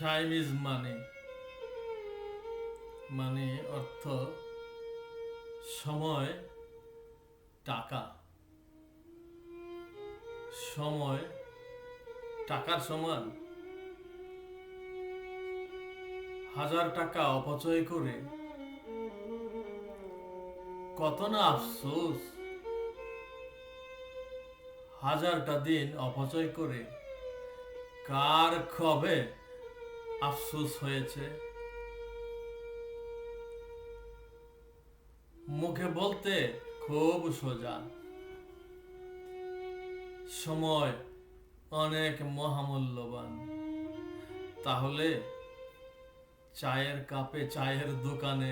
Time is মানি। মানে অর্থ সময় টাকা। সময় টাকার সমান। 1000 টাকা অপচয় করে কত না আফসোস। 1000টা দিন অপচয় করে কার কবে আফসোস হয়েছে। মুখে বলতে খুব সোজা, সময় অনেক মহামূল্যবান। তাহলে চায়ের কাপে, চায়ের দোকানে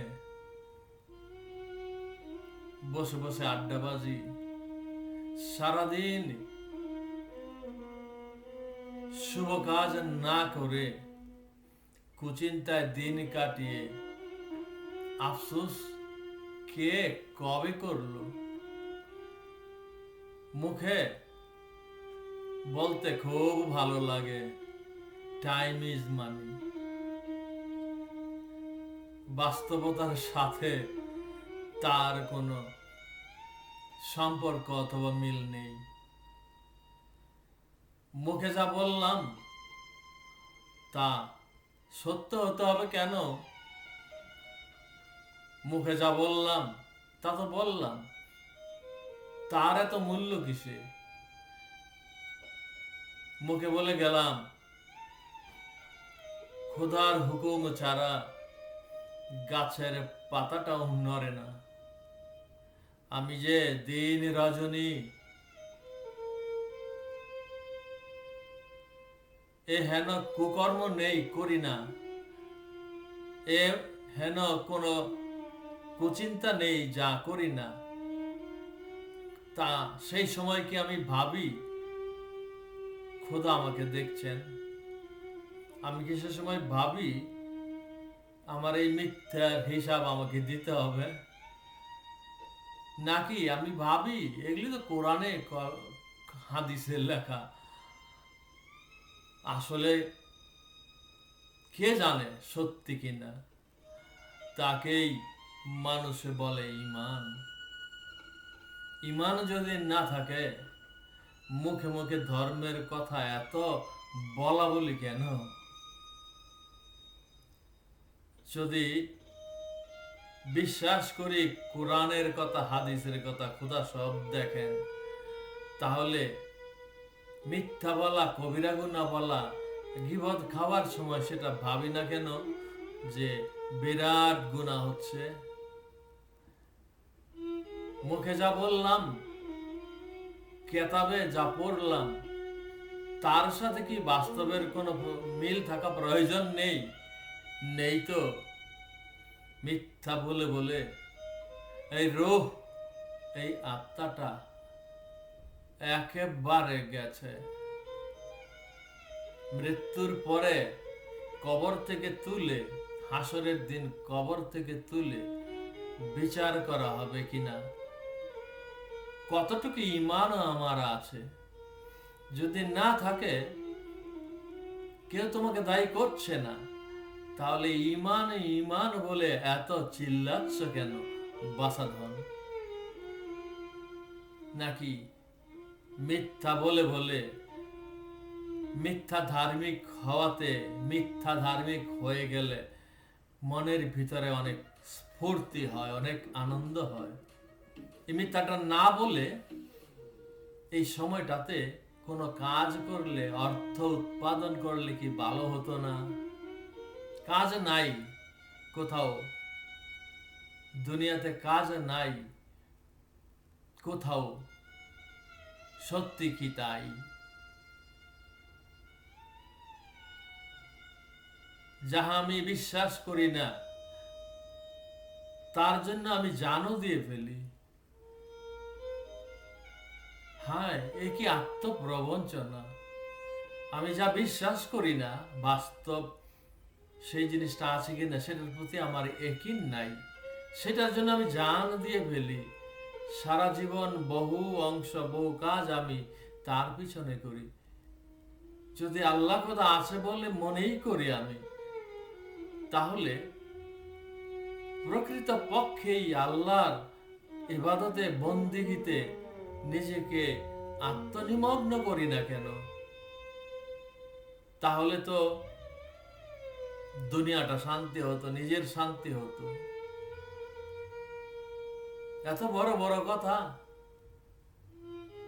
বসে বসে আড্ডাবাজি, সারাদিন শুভ কাজ না করে কুচিন্তায় দিন কাটিয়ে আফসোস কে কবে করলো। মুখে বলতে খুব ভালো লাগে, টাইম ইজ মানি। বাস্তবতার সাথে তার কোনো সম্পর্ক অথবা মিল নেই। মুখে যা বললাম তা সত্য হতে হবে কেন? মুখে যা বললাম তা তো বললাম, তার এত মূল্য কিসে? মুখে বলে গেলাম, খোদার হুকুম ছাড়া গাছের পাতাটাও নড়ে না। আমি যে দিন রজনী এ হেন কুকর্ম নেই করি না, এ হেন কোনো কুচিন্তা নেই যা করি না। তা সেই সময় কি আমি ভাবি খোদা আমাকে দেখছেন? আমি কি সে সময় ভাবি আমার এই মিথ্যার হিসাব আমাকে দিতে হবে? নাকি আমি ভাবি এগুলি তো কোরআনে হাদিসের লেখা, আসলে কে জানে সত্যি কিনা? তাকেই মানুষে বলে ঈমান। ঈমান যদি না থাকে, মুখে মুখে ধর্মের কথা এত বলা বলি কেন? যদি বিশ্বাস করি কোরআনের কথা, হাদিসের কথা, খোদা সব দেখেন, তাহলে মিথ্যা বলা, কবিরা গুনাহ বলা, গীবত খাওয়ার সময় সেটা ভাবি না কেন যে বিরাট গুনাহ হচ্ছে? মুখে যা বললাম, কেতাবে যা পড়লাম, তার সাথে কি বাস্তবের কোনো মিল থাকা প্রয়োজন নেই? নেই তো। মিথ্যা বলে বলে এই রূহ, এই আত্মাটা একেবারে গেছে। মৃত্যুর পরে কবর থেকে তুলে, হাসরের দিন কবর থেকে তুলে বিচার করা হবে কিনা, কতটুকু ঈমান আমার আছে। যদি না থাকে, কেউ তোমাকে দায়ী করছে না, তাহলে ঈমান ঈমান বলে এত চিল্লাচ্ছ কেন বাছাধন? নাকি মিথ্যা বলে বলে, মিথ্যা ধার্মিক হওয়াতে, মিথ্যা ধার্মিক হয়ে গেলে মনের ভিতরে অনেক স্ফূর্তি হয়, অনেক আনন্দ হয়। এই মিথ্যাটা না বলে এই সময়টাতে কোনো কাজ করলে, অর্থ উৎপাদন করলে কি ভালো হতো না? কাজ নাই কোথাও, দুনিয়াতে কাজ নাই কোথাও, সত্যি কি তাই? যাহা আমি বিশ্বাস করি না, তার জন্য আমি জানও দিয়ে ফেলি। হায়, এ কি আত্মপ্রবঞ্চনা! আমি যা বিশ্বাস করি না, বাস্তব সেই জিনিসটা আছে কিনা সেটার প্রতি আমার একিন নাই, সেটার জন্য আমি জান দিয়ে ফেলি। সারা জীবন বহু অংশ, বহু কাজ আমি তার পিছনে করি। যদি আল্লাহ খোদা আছে বলে মনেই করি আমি, তাহলে প্রকৃত পক্ষেই আল্লাহর ইবাদতে বন্দিগিতে নিজেকে আত্মনিমগ্ন করি না কেন? তাহলে তো দুনিয়াটা শান্তি হতো, নিজের শান্তি হতো। এত বড় বড় কথা,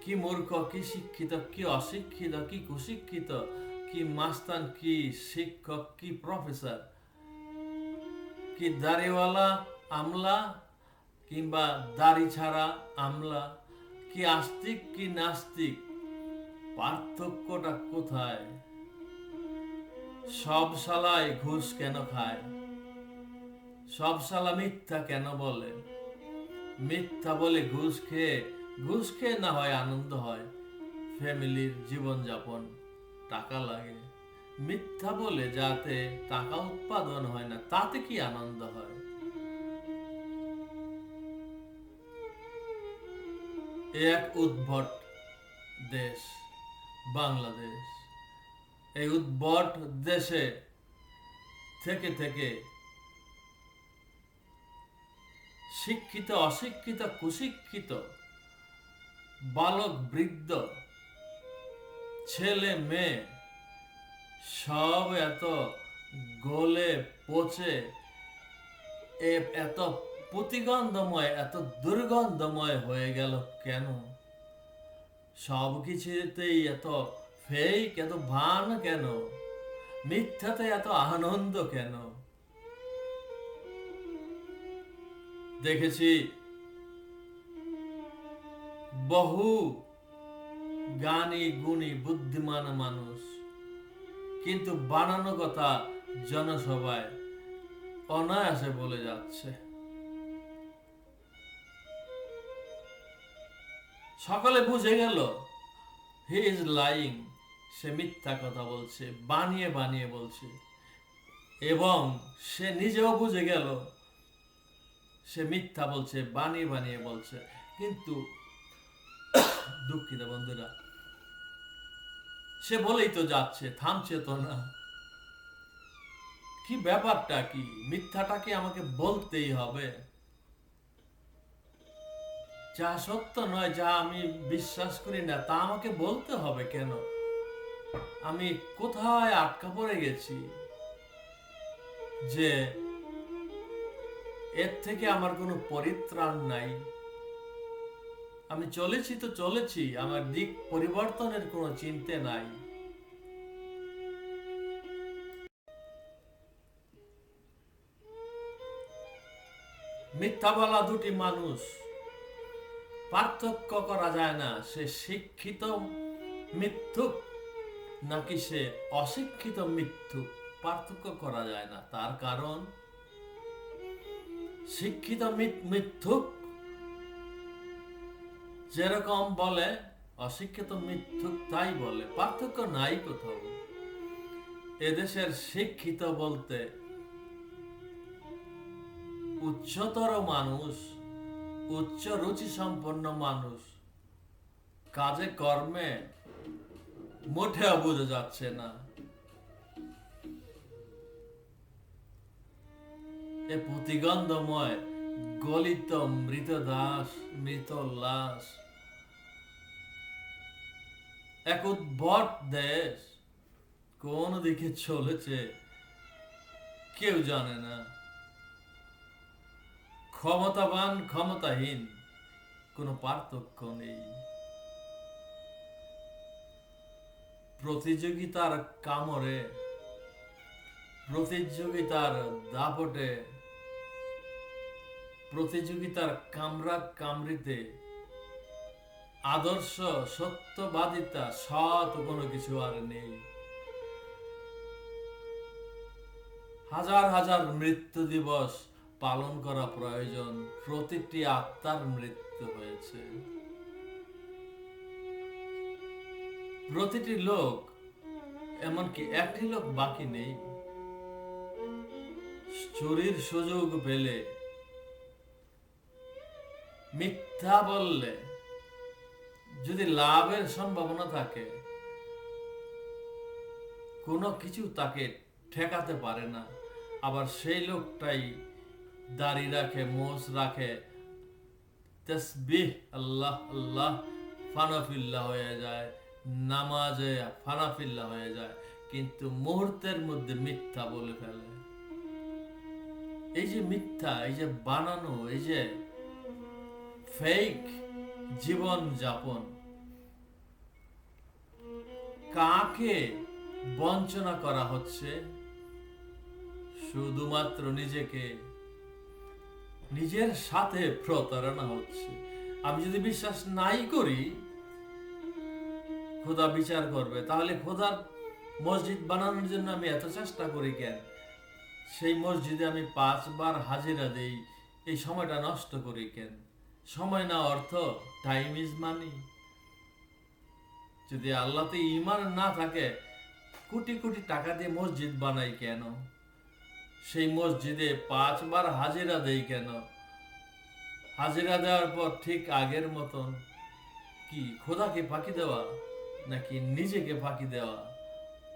কি মূর্খ, কি শিক্ষিত, কি অশিক্ষিত, কি কুশিক্ষিত, কি মাস্তান, কি শিক্ষক, কি প্রফেসর, কি দাড়িওয়ালা আমলা কিংবা দাড়ি ছাড়া আমলা, কি আস্তিক কি নাস্তিক, পার্থক্যটা কোথায়? সব শালায় ঘুষ কেন খায়? সব শালা মিথ্যা কেন বলে? মিথ্যা বলে ঘুষ খেয়ে না হয় আনন্দ হয়, ফ্যামিলির জীবনযাপন টাকা লাগে। মিথ্যা বলে যাতে টাকা উৎপাদন হয় না, তাতে কি আনন্দ হয়? এক উদ্ভট দেশ বাংলাদেশ। এই উদ্ভট দেশে থেকে থেকে শিক্ষিত অশিক্ষিত কুশিক্ষিত বালক বৃদ্ধ ছেলে মেয়ে সব এত গলে পচে এত প্রতিগন্ধময়, এত দুর্গন্ধময় হয়ে গেল কেন? সব কিছুতেই এত ফেক, এত ভান কেন? মিথ্যাতে এত আনন্দ কেন? দেখেছি বহু জ্ঞানী গুণী বুদ্ধিমান মানুষ, কিন্তু বানানো কথা জনসভায় অনায়াসে বলে যাচ্ছে। সকলে বুঝে গেল হি ইজ লাইং, সে মিথ্যা কথা বলছে, বানিয়ে বানিয়ে বলছে। এবং সে নিজেও বুঝে গেল সে মিথ্যা বলছে, বানিয়ে বানিয়ে বলছে। কিন্তু দুঃখিত বন্ধুরা, সে বলেই তো যাচ্ছে, থামছে তো না। কি ব্যাপারটা কি? মিথ্যাটা কি আমাকে বলতেই হবে? যা সত্য নয়, যা আমি বিশ্বাস করি না, তা আমাকে বলতে হবে কেন? আমি কোথায় আটকা পড়ে গেছি যে এর থেকে আমার কোনো পরিত্রাণ নাই? আমি চলেছি তো চলেছি, আমার দিক পরিবর্তনের কোনো চিন্তা নাই। মিথ্যা বলা দুটি মানুষ, পার্থক্য করা যায় না সে শিক্ষিত মিথ্যুক নাকি সে অশিক্ষিত মিথ্যুক, পার্থক্য করা যায় না। তার কারণ শিক্ষিত মিথ্যুক যেরকম বলে, অশিক্ষিত মিথ্যুক তাই বলে, পার্থক্য নাই কোথাও। এদেশের শিক্ষিত বলতে উচ্চতর মানুষ, উচ্চ রুচি সম্পন্ন মানুষ, কাজে কর্মে মোটেও বোঝা যাচ্ছে না। এ প্রতিগন্ধময় গলিত মৃত লাশ, এক উদ্ভট দেশ কোন দিকে চলেছে কেউ জানে না। ক্ষমতাবান ক্ষমতাহীন কোনো পার্থক্য নেই। প্রতিযোগিতার কামড়ে, প্রতিযোগিতার দাপটে, প্রতিযোগিতার কামড়া কামড়িতে আদর্শ সত্যবাদিতা সৎ কোনো কিছু আর নেই। হাজার হাজার মৃত্যু দিবস পালন করা প্রয়োজন, প্রতিটি আত্মার মৃত্যু হয়েছে। প্রতিটি লোক, এমনকি একটি লোক বাকি নেই চুরির সুযোগ পেলে, মিথ্যা বললে যদি লাভের সম্ভাবনা থাকে, কোনো কিছু তাকে ঠেকাতে পারে না। আবার সেই লোকটাই দাড়ি রাখে, মোষ রাখে, তাসবিহ আল্লাহ আল্লাহ ফানাফিল্লাহ হয়ে যায়, নামাজে ফানাফিল্লাহ হয়ে যায়, কিন্তু মুহূর্তের মধ্যে মিথ্যা বলে ফেলে। এই যে মিথ্যা, এই যে বানানো, এই যে ফেক জীবন যাপন, কাকে বঞ্চনা করা হচ্ছে? শুধুমাত্র নিজেকে, নিজের সাথে প্রতারণা হচ্ছে। আমি যদি বিশ্বাস নাই করি খোদা বিচার করবে, তাহলে খোদার মসজিদ বানানোর জন্য আমি এত চেষ্টা করি কেন? সেই মসজিদে আমি 5 বার হাজিরা দেই, এই সময়টা নষ্ট করি কেন? সময় না অর্থ, টাইম ইজ মানি। যদি আল্লাহতে ঈমান না থাকে, কোটি কোটি টাকা দিয়ে মসজিদ বানাই কেন? সেই মসজিদে 5 বার হাজিরা দেই কেন? হাজিরা দেওয়ার পর ঠিক আগের মতন কি খোদাকে ফাঁকি দেওয়া, নাকি নিজেকে ফাঁকি দেওয়া,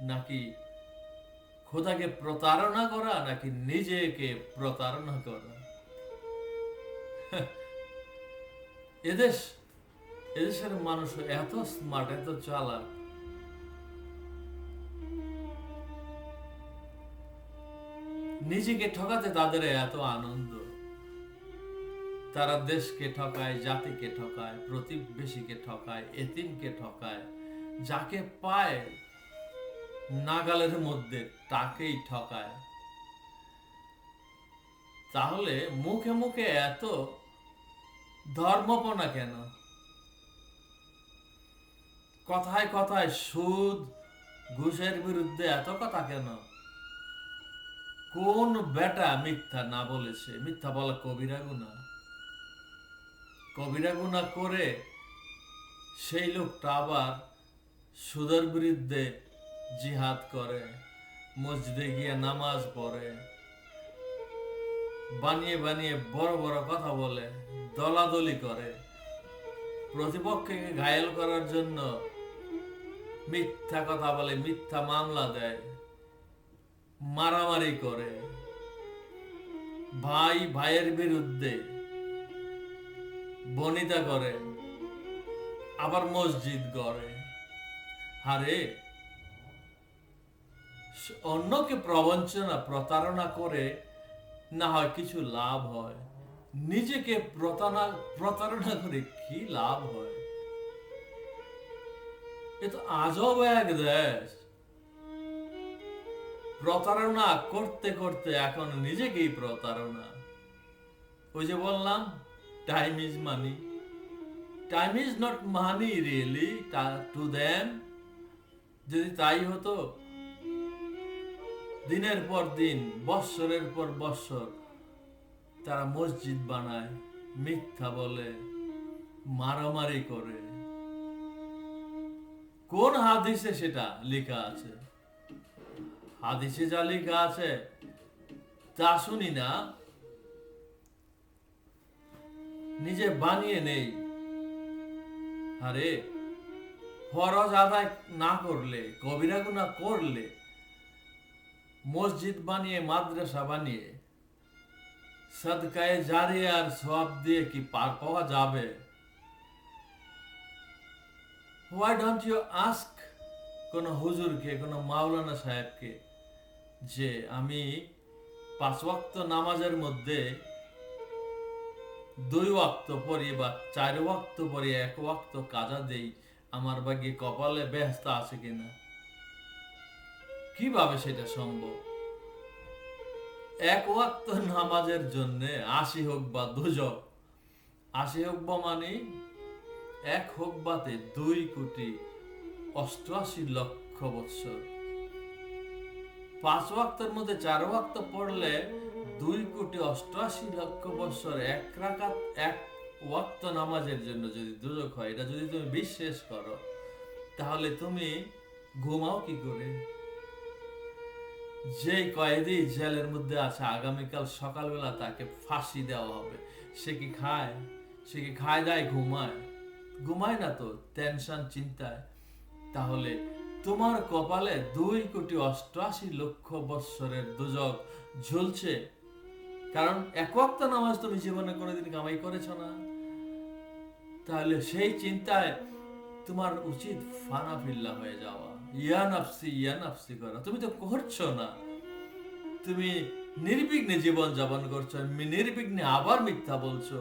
নাকি খোদাকে প্রতারণা করা, নাকি নিজেকে প্রতারণা করা? এদেশের মানুষ এত স্মার্ট, এত চালাক, নিজেকে ঠকাতে তাদের এত আনন্দ। তারা দেশকে ঠকায়, জাতিকে ঠকায়, প্রতিবেশীকে ঠকায়, এতিমকে ঠকায়, যাকে পায় নাগালের মধ্যে তাকেই ঠকায়। তাহলে মুখে মুখে এত ধর্মপনা কেন? কথায় কথায় সুদ ঘুষের বিরুদ্ধে এত কথা কেন? কোন বেটা মিথ্যা না বলেছে? মিথ্যা বলা কবিরা গুনাহ। কবিরা গুনাহ করে সেই লোকটা আবার সুদের বিরুদ্ধে জিহাদ করে, মসজিদে গিয়ে নামাজ পড়ে, বানিয়ে বানিয়ে বড় বড় কথা বলে, দলাদলি করে, প্রতিপক্ষকে ঘায়েল করার জন্য মিথ্যা কথা বলে, মিথ্যা মামলা দেয়, মারামারি করে, ভাই ভাইয়ের বিরুদ্ধে বনিতা করে, আবার মসজিদ গড়ে। আরে অন্যকে প্রবঞ্চনা প্রতারণা করে না হয় কিছু লাভ হয়, নিজেকে প্রতারণা করে কি লাভ হয়? এ তো আজব এক দেশ। প্রতারণা করতে করতে এখন নিজেকেই প্রতারণা। ওই যে বললাম, time is money. Time is not money really to them. যদি তাই হতো, দিনের পর দিন, বৎসরের পর বৎসর তারা মসজিদ বানায়, মিথ্যা বলে, মারামারি করে। কোন হাদিসে সেটা লেখা আছে? হাদিসে যা লেখা আছে তা শুনি না, নিজে বানিয়ে নেই। আরে ফরজ আদায় না করলে, কবিরা গুনাহ করলে, মসজিদ বানিয়ে, মাদ্রাসা বানিয়ে সাদকায়ে জারিয়া আর সওয়াব দিয়ে কি পার পাওয়া যাবে? Why don't you ask কোন হুজুরকে, কোন মাওলানা সাহেবকে যে আমি 5 ওয়াক্ত নামাজের মধ্যে 2 ওয়াক্ত পড়ি বা 4 ওয়াক্ত পড়ি, 1 ওয়াক্ত কাজা দেই, আমার ভাগ্যে কপালে বেহেশত আছে কিনা? কিভাবে সেটা সম্ভব? 1 ওয়াক্ত নামাজের জন্য 80 হোক বা দুজক, 80 হোক বা মানে 1 হোক বাতে 2,88,00,000 বৎসর। 5 ওয়াক্তের মধ্যে 4 ওয়াক্ত পড়লে 2,88,00,000 বৎসর। 1 রাকাত 1 ওয়াক্ত নামাজের জন্য যদি দুজক হয়, এটা যদি তুমি বিশ্বাস করো, তাহলে তুমি ঘুমাও কি করে? যে কয়েদি জেলের মধ্যে আছে, আগামীকাল সকালবেলা তাকে ফাঁসি দেওয়া হবে, সে কি খায়? সে কি খায় দায় ঘুমায়? ঘুমায় না তো, টেনশন চিন্তায়। তাহলে তোমার কপালে 2,88,00,000 বৎসরের দুজক ঝুলছে, কারণ এক ওয়াক্ত নামাজ তুমি জীবনে কোনোদিন কামাই করেছ না। তাহলে সেই চিন্তায় তোমার উচিত ফানা ফিল্লা হয়ে যাওয়া, ইয়া নাফসি করা। তুমি তো করছো না, তুমি নির্বিঘ্নে জীবন যাপন করছো, নির্বিঘ্নে আবার মিথ্যা বলছো,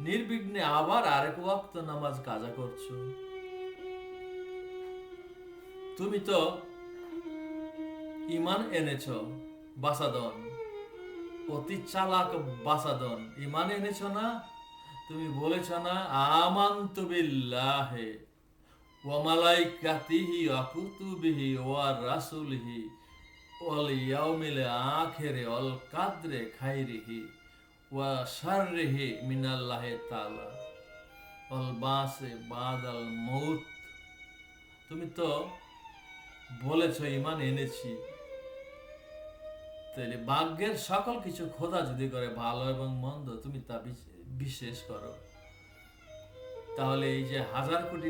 নির্বিঘ্নে আবার আরেক ওয়াক্ত নামাজ কাজা করছো। তুমি তো ইমান এনেছো বাসাদন, অতি চালাক বাসাদন। ইমান এনেছো না, তুমি বলেছ না আমানতু বিল্লাহি ওয়া মালাইকাতিহি ওয়া কুতুবিহি ওয়া রাসূলিহি ওয়াল ইয়াউমিল আখির ওয়াল কাদরি খাইরিহি ওয়া শাররিহি মিনাল্লাহি তাআলা ওয়াল বাসি বাদাল মউত। তুমি তো বলেছ ইমান এনেছি, তাহলে ভাগ্যের সকল কিছু খোদা যদি করে, ভালো এবং মন্দ, তুমি তা বিশ্বাস করো। তাহলে এই যে হাজার কোটি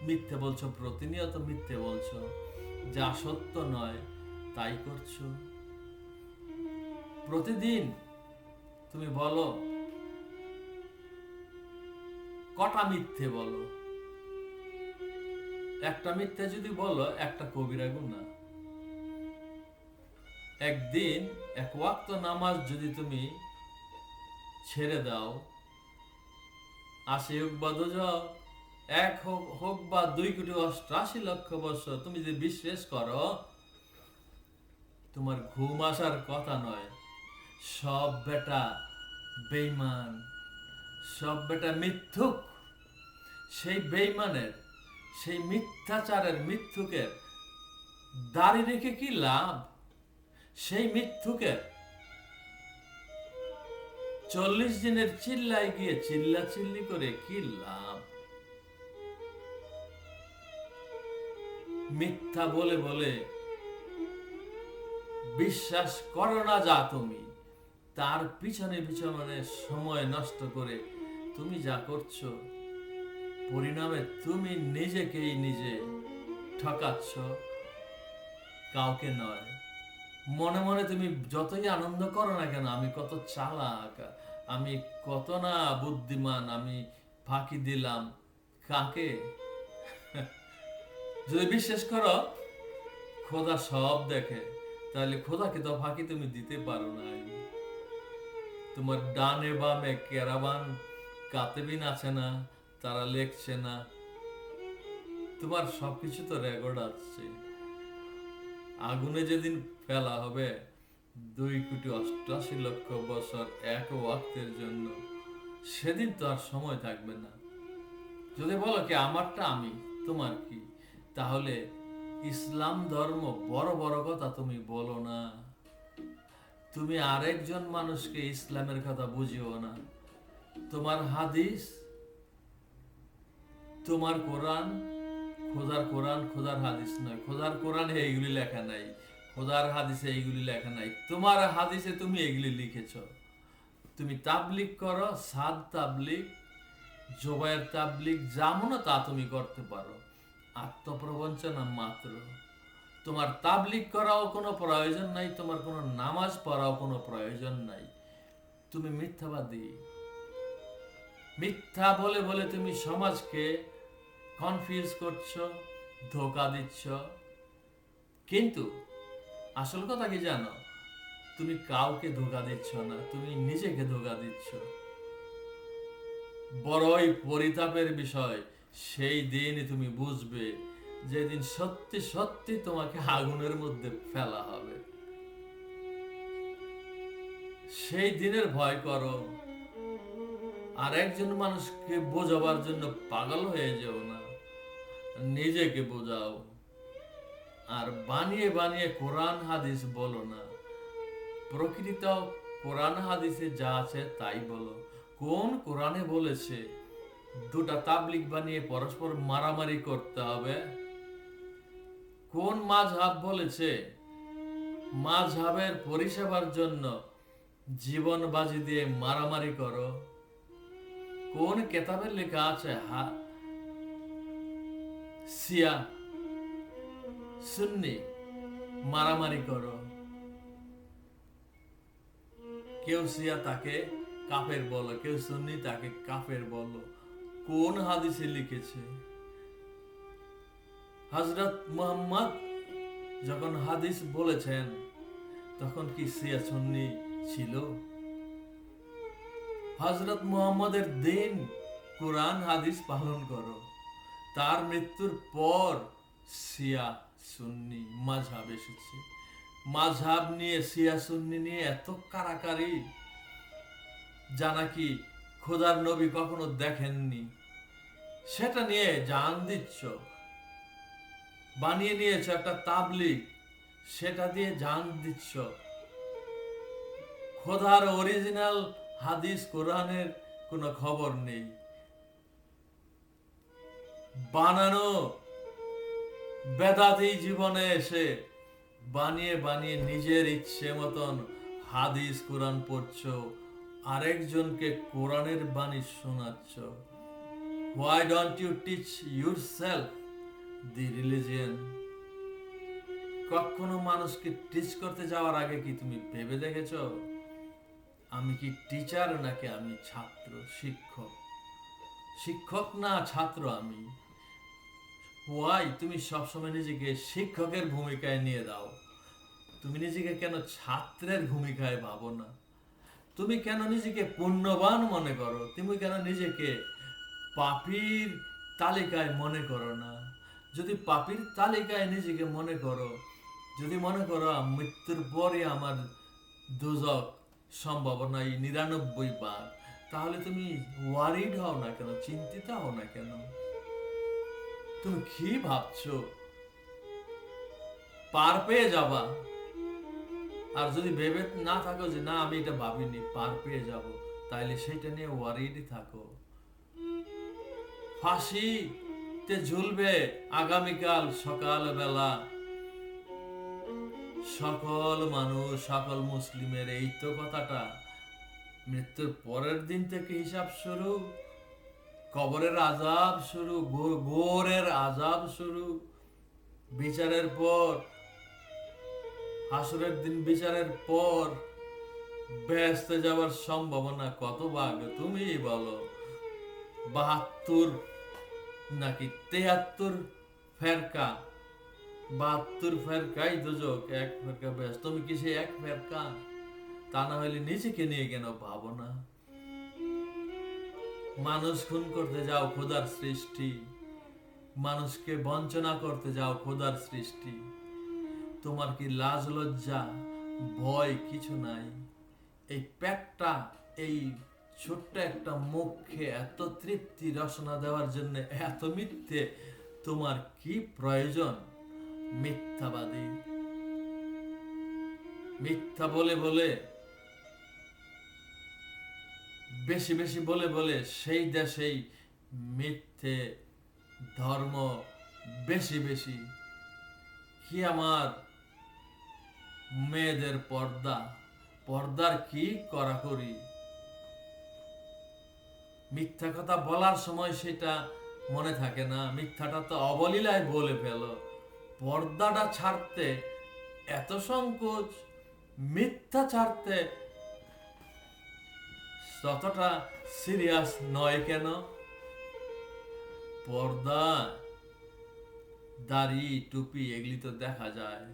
মিথ্যে বলছো, প্রতিনিয়ত মিথ্যে বলছো, যা সত্য নয় তাই করছো। প্রতিদিন তুমি বলো কটা মিথ্যে বলো? একটা মিথ্যে যদি বলো, একটা কবিরা গুনাহ। একদিন এক ওয়াক্ত নামাজ যদি তুমি ছেড়ে দাও, 80 হোক বা 2 এক হোক বা 2,88,00,000 বছর, তুমি যদি বিশ্বাস করো, তোমার ঘুম আসার কথা নয়। সব বেটা বেঈমান, সব বেটা মিথ্যুক। সেই বেঈমানের, সেই মিথ্যাচারের, মিথ্যুকের দাড়ি রেখে কি লাভ? সেই মিথ্যুকের 40 দিনের চিল্লায় গিয়ে চিল্লাচিল্লি করে কি লাভ? মিথ্যা বলে বলে বিশ্বাস করো না যা তুমি, তার পিছনে পিছনে সময় নষ্ট করে তুমি যা করছো, পরিণামে তুমি নিজেকেই নিজে ঠকাচ্ছ, কাউকে নয়। মনে মনে তুমি যতই আনন্দ করো না কেন, আমি কত চালাক, আমি কত না বুদ্ধিমান, আমি ফাঁকি দিলাম। কাকে? যদি বিশ্বাস করো খোদা সব দেখে, তাহলে খোদাকে তো ফাঁকি তুমি দিতে পারো না। তোমার ডানে বামে কেরাবান কাতেবিন আছে না, তারা লেখছে না? তোমার সবকিছু তো রেকর্ড আছে। আগুনে যেদিন ফেলা হবে 2,88,00,000 বছর এক ওয়াক্তের জন্য, সেদিন তো আর সময় থাকবে না। যদি বলো কি আমারটা আমি, তোমার কি, তাহলে ইসলাম ধর্ম বড় বড় কথা তুমি বলো না। তুমি আরেকজন মানুষকে ইসলামের কথা বুঝিও না। তোমার হাদিস, তোমার কোরআন, খোদার কোরআন খোদার হাদিস নয়। খোদার কোরআনে এইগুলি লেখা নাই, খোদার হাদিসে এইগুলি লেখা নাই। তোমার হাদিসে তুমি এগুলি লিখেছ। তুমি তাবলিগ করো, সাদ তাবলিগ, জোবায়ের তাবলিগ, যা মনে তা তুমি করতে পারো, আত্মপ্রবঞ্চনা মাত্র। তোমার তাবলিগ করাও কোনো প্রয়োজন নাই, তোমার কোনো নামাজ পড়াও কোনো প্রয়োজন নাই। তুমি মিথ্যাবাদী। মিথ্যা বলে বলে তুমি সমাজকে কনফিউজ করছো, ধোকা দিচ্ছ। কিন্তু আসল কথা কি জানো? তুমি কাউকে ধোকা দিচ্ছ না, তুমি নিজেকে ধোকা দিচ্ছ। বড়ই পরিতাপের বিষয়, সেই দিন তুমি বুঝবে, যেদিন সত্যি সত্যি তোমাকে আগুনের মধ্যে ফেলা হবে। সেই দিনের ভয় করো। আর একজন মানুষকে বোঝাবার জন্য পাগল হয়ে যেও না, নিজেকে বোঝাও। আর বানিয়ে বানিয়ে কোরআন হাদিস বলো না। প্রকৃত কোরআন হাদিসে যা আছে তাই বলো। কোন কোরআনে বলেছে দুটা তাবলিগ বানিয়ে পরস্পর মারামারি করতে হবে? কোন মাযহাব বলেছে মাযহাবের পরিষেবার জন্য জীবন বাজি দিয়ে মারামারি করো? কোন কেতাবে লেখা আছে শিয়া সুন্নি মারামারি করো, কেউ শিয়া তাকে কাফের বলো, কেউ সুন্নি তাকে কাফের বলো। কোন হাদিসে লিখেছে? হযরত মুহাম্মদ যখন হাদিস বলেছেন তখন কি শিয়া সুন্নি ছিল? হযরত মুহাম্মদের দিন কোরআন হাদিস পালন করো। তার মৃত্যুর পর শিয়া সুন্নি মাযহাব এসেছে। মাযহাব নিয়ে, শিয়া সুন্নি নিয়ে এত কারাকারি, যা নাকি খোদার নবী কখনো দেখেননি, সেটা নিয়ে জান দিচ্ছ। বানিয়ে নিয়েছ একটা তাবলিগ, সেটা দিয়ে জান দিচ্ছ। খোদার অরিজিনাল হাদিস কোরআনের কোনো খবর নেই। বানানো বেদাতি জীবনে এসে বানিয়ে বানিয়ে নিজের ইচ্ছে মতন হাদিস কোরআন পড়ছো, আরেকজনকে কোরআনের বাণী শোনাচ্ছ। Why don't you teach yourself the religion? কখনো মানুষকে টিচ করতে যাওয়ার আগে কি তুমি ভেবে দেখেছো আমি কি টিচার নাকি আমি ছাত্র? শিক্ষক, শিক্ষক না ছাত্র আমি? ওয়াই তুমি সবসময় নিজেকে শিক্ষকের ভূমিকায় নিয়ে দাও? তুমি নিজেকে কেন ছাত্রের ভূমিকায় ভাবো না? তুমি কেন নিজেকে পুণ্যবান মনে করো? তুমি কেন নিজেকে পাপীর তালিকায় মনে করো না? যদি পাপীর তালিকায় নিজেকে মনে করো, যদি মনে করো মৃত্যুর পরে আমার দোজখ সম্ভাবনাই 99 ভাগ, তাহলে তুমি ওয়ারিড হও না কেন? চিন্তিত হও না কেন? তুমি কি ভাবছো পার পেয়ে যাবা? আর যদি ভেবে না থাকো যে না আমি এটা ভাবিনি পার পেয়ে যাব, তাইলে সেটা নিয়ে ওয়ারিডই থাকো। ফাঁসিতে ঝুলবে আগামীকাল সকালবেলা সকল মানুষ, সকল মুসলিমের। এই তো কথাটা। মৃত্যুর পরের দিন থেকে হিসাব শুরু, কবরের আযাব শুরু, গোরের আযাব শুরু, বিচারের পর, হাসরের দিন বিচারের পর বেহেশতে যাওয়ার সম্ভাবনা কত ভাগ তুমি বলো? 72 নাকি 73 ফেরকা? 72 ফেরকাই দোজখ, এক ফেরকা বেহেশত। তুমি কি সেই এক ফেরকা? তা না হলে নিজেকে নিয়ে কেন ভাবো না? মানুষ খুন করতে যাও খোদার সৃষ্টি, মানুষকে বঞ্চনা করতে যাও খোদার সৃষ্টি। তোমার কি লাজ লজ্জা ভয় কিছু নাই? এই পেটটা, এই ছোট্ট একটা মুখে এত তৃপ্তি রসনা দেওয়ার জন্য এত মিথ্যে তোমার কি প্রয়োজন? মিথ্যাবাদী, মিথ্যা বলে বলে, বেশি বেশি বলে বলে সেই দেশেই মিথ্যে ধর্ম বেশি বেশি। কি আমার মেয়েদের পর্দা, পর্দার কি কড়াকড়ি! মিথ্যা কথা বলার সময় সেটা মনে থাকে না, মিথ্যাটা তো অবলীলায় বলে ফেলো। পর্দাটা ছাড়তে এত সংকোচ, মিথ্যা ছাড়তে ততটা সিরিয়াস নয় কেন? পর্দা, দাড়ি, টুপি এগুলি তো দেখা যায়।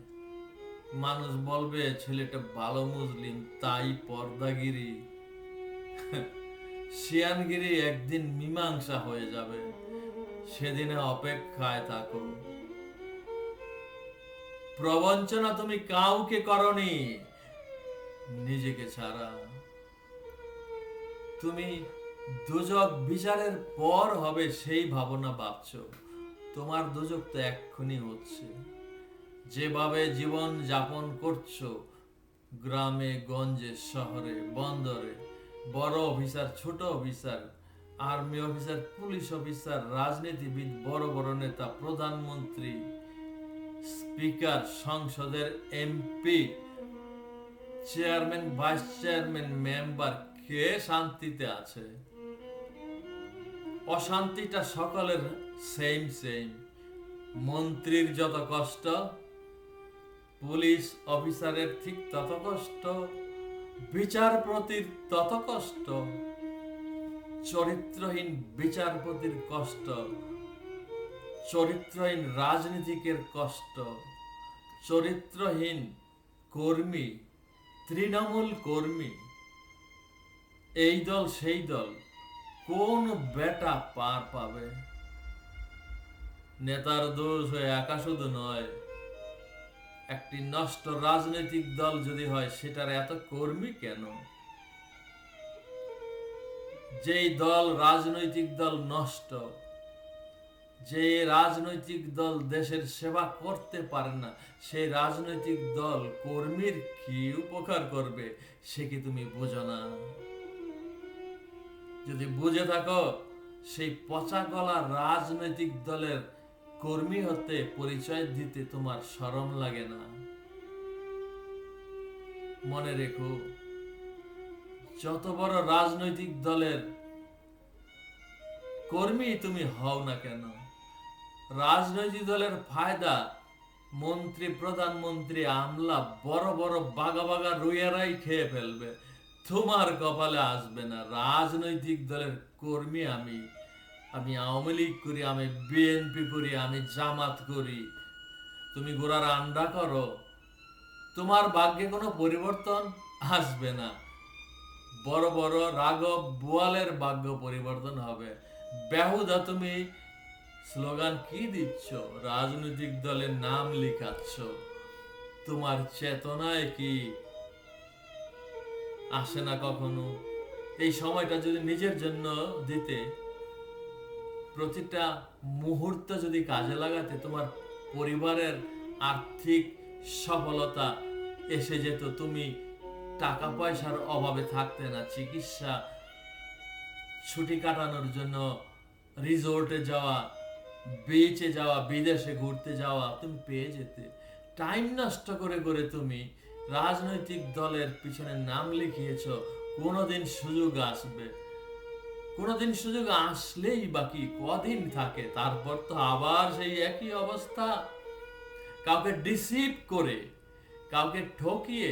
মানুষ বলবে ছেলেটা ভালো মুসলিম, তাই পর্দাগিরি। শিয়ানগিরি একদিন মীমাংসা হয়ে যাবে, সেদিনে অপেক্ষায় থাকো। প্রবঞ্চনা তুমি কাউকে করনি নিজেকে ছাড়া। তুমি দোজখ বিচারের পর হবে সেই ভাবনা ভাবছো। তোমার দোজখ তো এক্ষুনি হচ্ছে। যেভাবে জীবন যাপন করছো, গ্রামে গঞ্জে শহরে বন্দরে, বড় অফিসার ছোট officer, army officer police officer, রাজনীতিবিদ, বড় বড় নেতা, প্রধানমন্ত্রী, স্পিকার, সংসদের MP, chairman, vice chairman, member, কে শান্তিতে আছে? অশান্তিটা সকলের সেম সেম। মন্ত্রীর যত কষ্ট, পুলিশ অফিসারের ঠিক তত কষ্ট, বিচারপতির তত কষ্ট, চরিত্রহীন বিচারপতির কষ্ট, চরিত্রহীন রাজনীতিকের কষ্ট, চরিত্রহীন কর্মী, তৃণমূল কর্মী, এই দল সেই দল, কোন বেটা পার পাবে? নেতার দোষ হয়ে একা শুধু নয়, একটি নষ্ট রাজনৈতিক দল যদি হয় সেটার এত কর্মী কেন? যেই দল রাজনৈতিক দল নষ্ট, যে রাজনৈতিক দল দেশের সেবা করতে পারে না, সেই রাজনৈতিক দল কর্মীর কি উপকার করবে সে কি তুমি বোঝো না? যদি বুঝে থাকো, সেই পচা গলা রাজনৈতিক দলের কর্মী হতে পরিচয় দিতে তোমার শরম লাগে না? মনে রেখো, যত বড় রাজনৈতিক দলের কর্মী তুমি হও না কেন, রাজনৈতিক দলের ফায়দা মন্ত্রী, প্রধানমন্ত্রী, আমলা, বড় বড় বাগা বাগা রুইয়ারাই খেয়ে ফেলবে, তোমার কপালে আসবে না। রাজনৈতিক দলের কর্মী আমি আওয়ামী লীগ করি, আমি বিএনপি করি, আমি জামাত করি, তুমি গোড়ার আন্ডা করো, তোমার ভাগ্যে কোনো পরিবর্তন আসবে না। বড় বড় রাঘব বোয়ালের ভাগ্য পরিবর্তন হবে। বেহুদা তুমি স্লোগান কি দিচ্ছ, রাজনৈতিক দলের নাম লিখাচ্ছ, তোমার চেতনায় কি আসে না কখনো? এই সময়টা যদি নিজের জন্য দিতে, প্রতিটা মুহূর্ত যদি কাজে লাগাতে, তোমার পরিবারের আর্থিক সফলতা এসে যেত, তুমি টাকা পয়সার অভাবে থাকতে না, চিকিৎসা, ছুটি কাটানোর জন্য রিসোর্টে যাওয়া, বিচে যাওয়া, বিদেশে ঘুরতে যাওয়া তুমি পেয়ে যেতে। টাইম নষ্ট করে করে তুমি রাজনৈতিক দলের পিছনে নাম লিখিয়েছ, কোনোদিন সুযোগ আসবে, কোনোদিন সুযোগ আসলেই বাকি কদিন থাকে, তারপর তো আবার সেই একই অবস্থা। কাউকে ডিসিভ করে, কাউকে ঠকিয়ে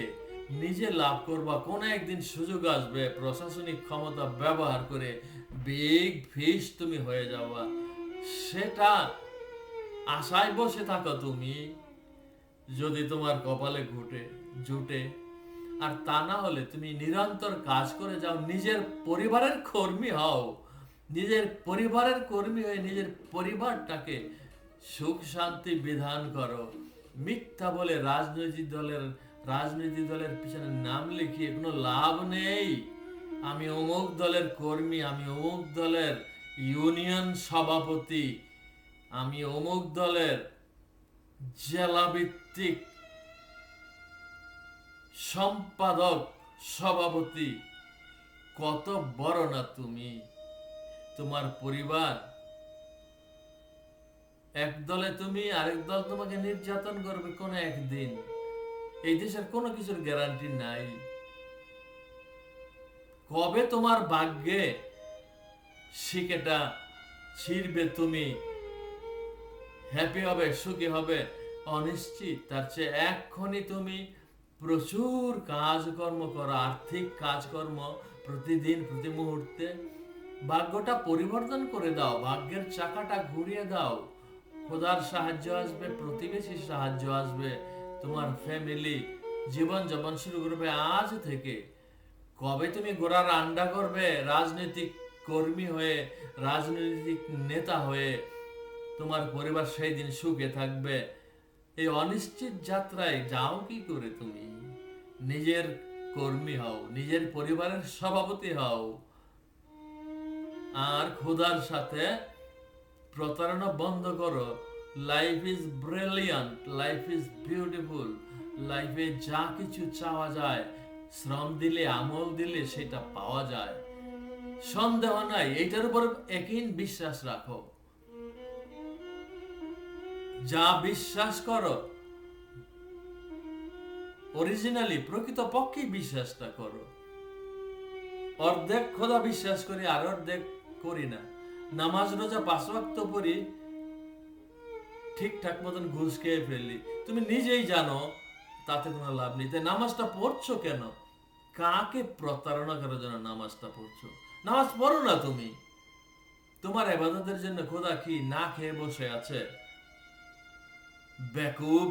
নিজে লাভ করবা, কোন একদিন সুযোগ আসবে, প্রশাসনিক ক্ষমতা ব্যবহার করে বিগ ফিশ তুমি হয়ে যাবা। সেটা আশায় বসে থাকো তুমি, যদি তোমার কপালে জুটে। আর তা না হলে তুমি নিরন্তর কাজ করে যাও, নিজের পরিবারের কর্মী হও, নিজের পরিবারের কর্মী হয়ে নিজের পরিবারটাকে সুখ শান্তি বিধান করো। মিথ্যা বলে রাজনৈতিক দলের পিছনে নাম লিখিয়ে কোনো লাভ নেই। আমি অমুক দলের কর্মী, আমি অমুক দলের ইউনিয়ন সভাপতি, আমি অমুক দলের জেলা ভিত্তিক সম্পাদক, সভাপতি, কত বড় না তুমি? তোমার পরিবার এক দলে, তুমি আরেক দল তোমাকে নির্যাতন করবে কোন একদিন। এই দেশের কোনো কিছুর গ্যারান্টি নাই। কবে তোমার ভাগ্যে শিকেটা ছিড়বে, তুমি হ্যাপি হবে, সুখী হবে, অনিশ্চিত। তার চেয়ে এক্ষুনি তুমি প্রচুর কাজকর্ম করো, আর্থিক কাজকর্ম, প্রতিদিন প্রতি মুহূর্তে ভাগ্যটা পরিবর্তন করে দাও, ভাগ্যের চাকাটা ঘুরিয়ে দাও। খোদার সাহায্য আসবে, প্রতিবেশীর সাহায্য আসবে, তোমার ফ্যামিলি জীবন যাপন শুরু করবে আজ থেকে। কবে তুমি গোড়ার আন্ডা করবে রাজনৈতিক কর্মী হয়ে, রাজনৈতিক নেতা হয়ে, তোমার পরিবার সেই দিন সুখে থাকবে। এই অনিশ্চিত যাত্রায় যাও কি করে? তুমি নিজের কর্মী হও, নিজের পরিবারের সভাপতি হও, আর খোদার সাথে প্রতারণা বন্ধ করো। Life is brilliant, life is beautiful. লাইফে যা কিছু চাওয়া যায়, শ্রম দিলে, আমল দিলে সেটা পাওয়া যায়, সন্দেহ নাই। এটার উপর একই বিশ্বাস রাখো। যা বিশ্বাস করো, অরিজিনালি প্রকৃত পক্ষে বিশ্বাসটা করো। অর্ধেক খোদা বিশ্বাস করি, আর অর্ধেক করি না। নামাজ রোজা 5 ওয়াক্ত পড়ি ঠিকঠাক মতন ঘুষ খেয়ে ফেললি, তুমি নিজেই জানো তাতে কোনো লাভ নেই। তাই নামাজটা পড়ছো কেন? কাকে প্রতারণা করার জন্য নামাজটা পড়ছো? নামাজ পড়ো না তুমি। তোমার ইবাদতের জন্য খোদা কি না খেয়ে বসে আছে? বেকুব,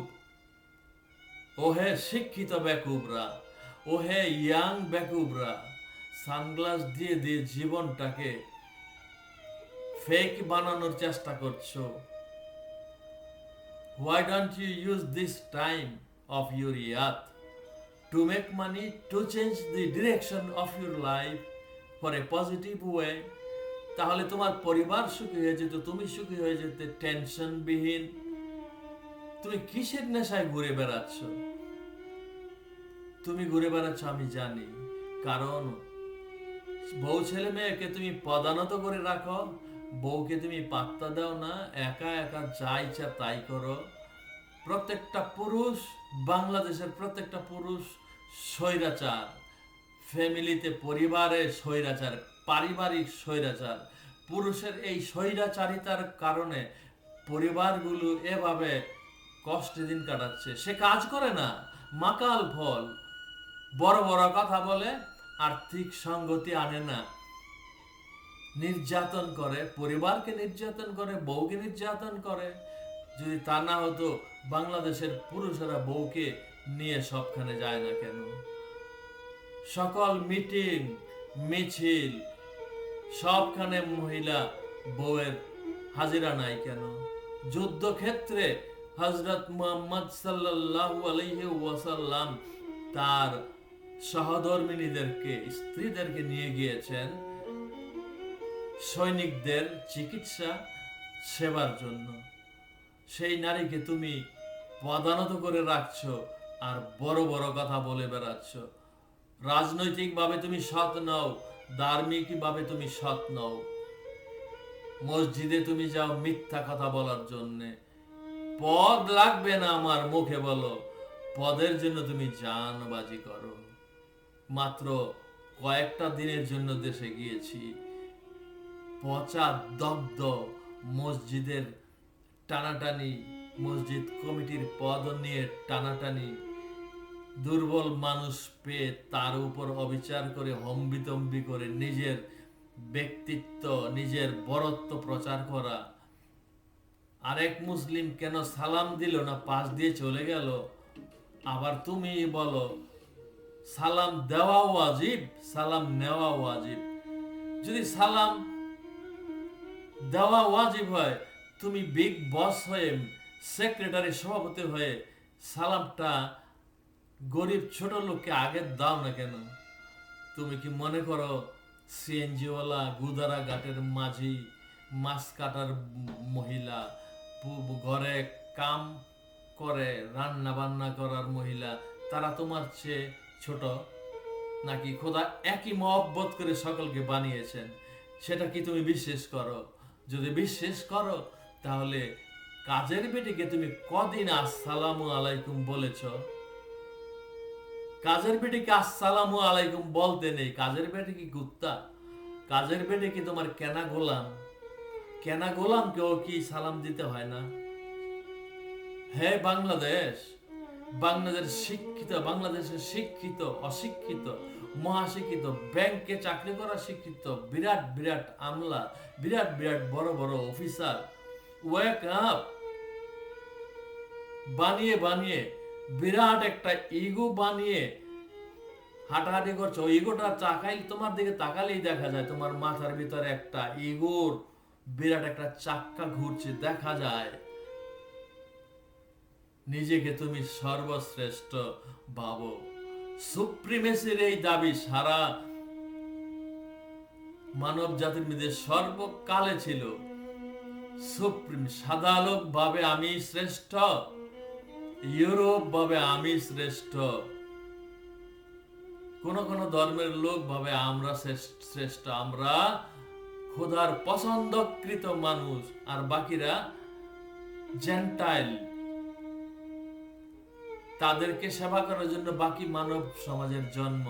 ওহে শিক্ষিত বেকুবরা, ওহে ইয়াং বেকুবরা, সানগ্লাস দিয়ে দিয়ে জীবনটাকে ফেক বানানোর চেষ্টা করছো। Why don't you use this time of your youth to make money, to change the direction of your life for a positive way? তাহলে তোমার পরিবার সুখী হয়ে যেত, তুমি সুখী হয়ে যেতে, টেনশন বিহীন। তুমি কিসের নেশায় ঘুরে বেড়াচ্ছ? তুমি ঘুরে বেড়াচ্ছ আমি জানি, কারণ বউ ছেলে মেয়েকে তুমি পদানত করে রাখো, বউকে তুমি পাত্তা দাও না, একা একা যা ইচ্ছা তাই করো। প্রত্যেকটা পুরুষ, বাংলাদেশের প্রত্যেকটা পুরুষ স্বৈরাচার, ফ্যামিলিতে পরিবারে স্বৈরাচার, পারিবারিক স্বৈরাচার। পুরুষের এই স্বৈরাচারিতার কারণে পরিবারগুলো এভাবে কষ্টে দিন কাটাচ্ছে। সে কাজ করে না, মাকাল ফল, বড় বড় কথা বলে, আর্থিক সঙ্গতি আনে না, নির্যাতন করে, পরিবারকে নির্যাতন করে, বউকে নির্যাতন করে। যদি তা না হতো, বাংলাদেশের পুরুষেরা বউকে নিয়ে সবখানে যায় না কেন? সকল মিটিং মিছিল সবখানে মহিলা বউয়ের হাজিরা নাই কেন? যুদ্ধক্ষেত্রে হযরত মুহাম্মদ সাল্লাল্লাহু আলাইহি ওয়াসাল্লাম তার সহধর্মিণীদেরকে, স্ত্রীদেরকে নিয়ে গিয়েছেন সৈনিকদের চিকিৎসা সেবার জন্য। সেই নারীকে তুমি পদানত করে রাখছো আর বড় বড় কথা বলে বেড়াচ্ছ। রাজনৈতিকভাবে তুমি সৎ নও, ধার্মিকভাবে তুমি সৎ নও। মসজিদে তুমি যাও মিথ্যা কথা বলার জন্যে। পদ লাগবে না আমার মুখে বলো, পদের জন্য তুমি জানবাজি করো। মাত্র কয়েকটা দিনের জন্য দেশে গিয়েছি, পচা দগ্ধ মসজিদের টানাটানি, মসজিদ কমিটির পদ নিয়ে টানাটানি, দুর্বল মানুষ পেয়ে তার উপর অবিচার করে, হম্বিতম্বি করে নিজের ব্যক্তিত্ব, নিজের বরত্ব প্রচার করা। আরেক মুসলিম কেন সালাম দিল না, পাশ দিয়ে চলে গেল। আবার তুমি বলো সালাম দেওয়া ওয়াজিব, সালাম নেওয়া ওয়াজিব। যদি সালাম দেওয়া ওয়াজিব হয়, তুমি বিগ বস হয়ে, সেক্রেটারি সভাপতি হয়ে সালামটা গরিব ছোট লোককে আগে দাও না কেন? তুমি কি মনে করো সিএনজিওয়ালা, গুদারা ঘাটের মাঝি, মাছ কাটার মহিলা, ঘরে কাম করে, রান্না বান্না করার মহিলা, তারা তোমার চেয়ে ছোট নাকি? খোদা একই মহব্বত করে সকলকে বানিয়েছেন, সেটা কি তুমি বিশ্বাস করো? যদি বিশ্বাস করো, তাহলে কাজের বেটিকে তুমি কদিন আসসালামু আলাইকুম বলেছ? কাজের বেটিকে আসসালামু আলাইকুম বলতে নেই। কাজের বেটি কি কুত্তা? কাজের বেটি কি তোমার কেনা গোলাম? কেনা গোলাম কেউ কি সালাম দিতে হয় না? হে বাংলাদেশ, বাংলাদেশের শিক্ষিত, অশিক্ষিত, মহাশিক্ষিত, ব্যাংকে চাকরি করা শিক্ষিত, বিরাট বিরাট আমলা, বিরাট বিরাট বড় বড় অফিসার, ওয়েক আপ! বানিয়ে বানিয়ে বিরাট একটা ইগো বানিয়ে হাঁটাহাঁটি করছো। ইগোটা তোমার দিকে তাকালেই দেখা যায় তোমার মাথার ভিতরে একটা ইগোর বিরাট একটা চাক্কা ঘুরছে, দেখা যায়। নিজেকে তুমি সর্বশ্রেষ্ঠ ভাবো। সুপ্রিমেসির এই দাবি সারা মানব জাতির মধ্যে সর্বকালে ছিল। সুপ্রিম, সাদা লোক ভাবে আমি শ্রেষ্ঠ, ইউরোপ ভাবে আমি শ্রেষ্ঠ, কোন কোন ধর্মের লোক ভাবে আমরা শ্রেষ্ঠ, আমরা খোদার পছন্দকৃত মানুষ, আর বাকিরা জেন্টাইল। তাদেরকে সেবা করার জন্য বাকি মানব সমাজের জন্ম।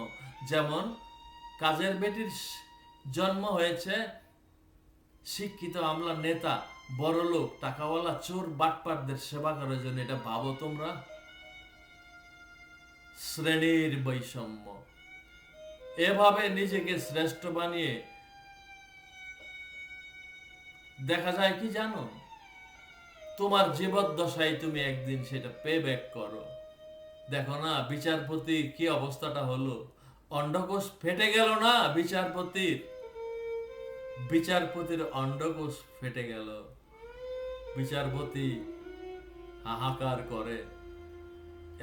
যেমন কাজের বেটির জন্ম হয়েছে শিক্ষিত আমলা নেতা বড় লোক, টাকাওয়ালা, চোর, বাটপারদের সেবা করার জন্য। এটা ভাবো তোমরা, শ্রেণীর বৈষম্য। এভাবে নিজেকে শ্রেষ্ঠ বানিয়ে দেখা যায় কি জানো, তোমার জীবদ্দশায় তুমি একদিন সেটা পে ব্যাক করো। দেখো না বিচারপতি কি অবস্থাটা হলো, অন্ডকোষ ফেটে গেল না বিচারপতির, বিচারপতির অন্ডকোষ ফেটে গেল। বিচারপতি হাহাকার করে।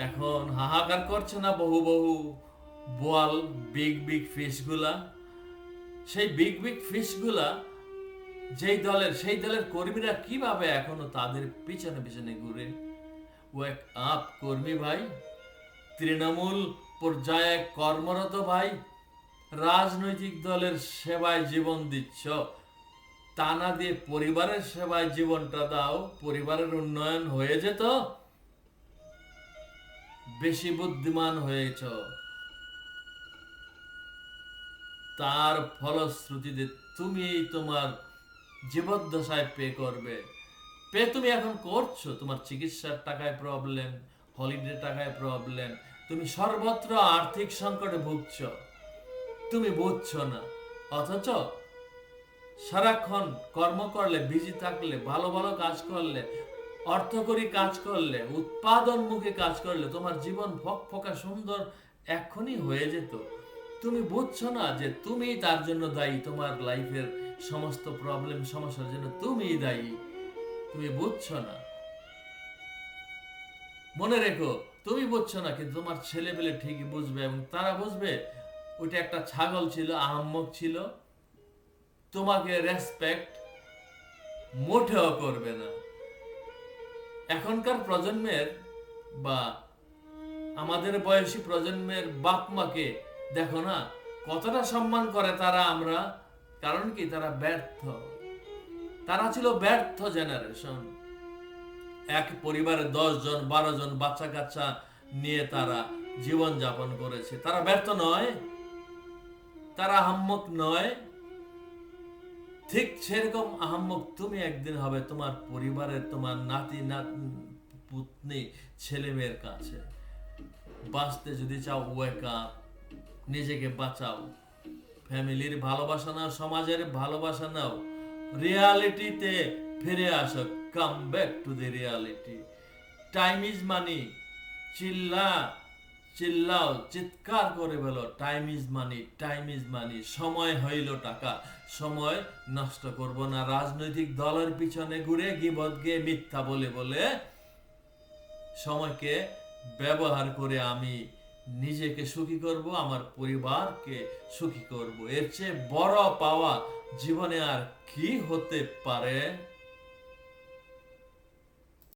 এখন হাহাকার করছে না বহু বহু বোয়াল, বিগ বিগ ফিশ গুলা। সেই বিগ বিগ ফিশ গুলা যেই দলের, সেই দলের কর্মীরা কিভাবে এখনো তাদের পিছনে পিছনে ঘুরে। ওয়েক আপ কর্মী ভাই, তৃণমূল পর্যায়ে কর্মরত ভাই, রাজনৈতিক দলের সেবায় জীবন দিচ্ছ, তা না দিয়ে পরিবারের সেবায় জীবনটা দাও, পরিবারের উন্নয়ন হয়ে যেত। বেশি বুদ্ধিমান হয়েছ, তার ফলশ্রুতিতে তুমি তোমার জীবদ্দশায় পে করবে। পে তুমি এখন করছো, তোমার চিকিৎসার টাকায় প্রবলেম, হলিডে টাকায় প্রবলেম, তুমি সর্বত্র আর্থিক সংকটে ভুগছ, তুমি বুঝছো না। অথচ সারাক্ষণ কর্ম করলে, বিজি থাকলে, ভালো ভালো কাজ করলে, অর্থকরী কাজ করলে, উৎপাদনমুখী কাজ করলে তোমার জীবন ফকফকা সুন্দর এখনই হয়ে যেত। তুমি বুঝছো না যে তুমিই তার জন্য দায়ী, তোমার লাইফের সমস্ত প্রবলেম সমস্যার জন্য তুমিই দায়ী। তুমি বুঝছো না, মনে রেখো, তুমি বুঝছো না কিন্তু তোমার ছেলে পেলে ঠিকই বুঝবে, এবং তারা বুঝবে ওইটা একটা ছাগল ছিল, আহাম্মক ছিল, তোমাকে রেসপেক্ট মোটেও করবে না। এখনকার প্রজন্মের বা আমাদের বয়সী প্রজন্মের বাপ মাকে দেখো না কতটা সম্মান করে তারা, আমরা। কারণ কি, তারা ব্যর্থ, তারা ছিল ব্যর্থ জেনারেশন। এক পরিবারে 10 জন 12 জন বাচ্চা কাচ্চা নিয়ে তারা জীবন যাপন করেছে। তারা ব্যর্থ নয়, তারা আহাম্মক নয়। ঠিক সেরকম আহাম্মক তুমি একদিন হবে তোমার পরিবারের, তোমার নাতি পুতনি, ছেলে মেয়ের কাছে। বাঁচতে যদি চাও, ওয়েক আপ, নিজেকে বাঁচাও, ফ্যামিলির ভালোবাসা নাও, সমাজের ভালোবাসা নাও, রিয়ালিটিতে ফিরে আসো। Come back to the reality. Time is money. চিল্লাও, চিৎকার করে বলো, time is money, time is money. সময় হইল টাকা, সময় নষ্ট করব না রাজনৈতিক দলের পিছনে ঘুরে, গীবত গিয়ে, মিথ্যা বলে বলে। সময়কে ব্যবহার করে আমি নিজেকে সুখী করব, আমার পরিবারকে সুখী করব। এর চেয়ে বড় পাওয়া জীবনে আর কি হতে পারে?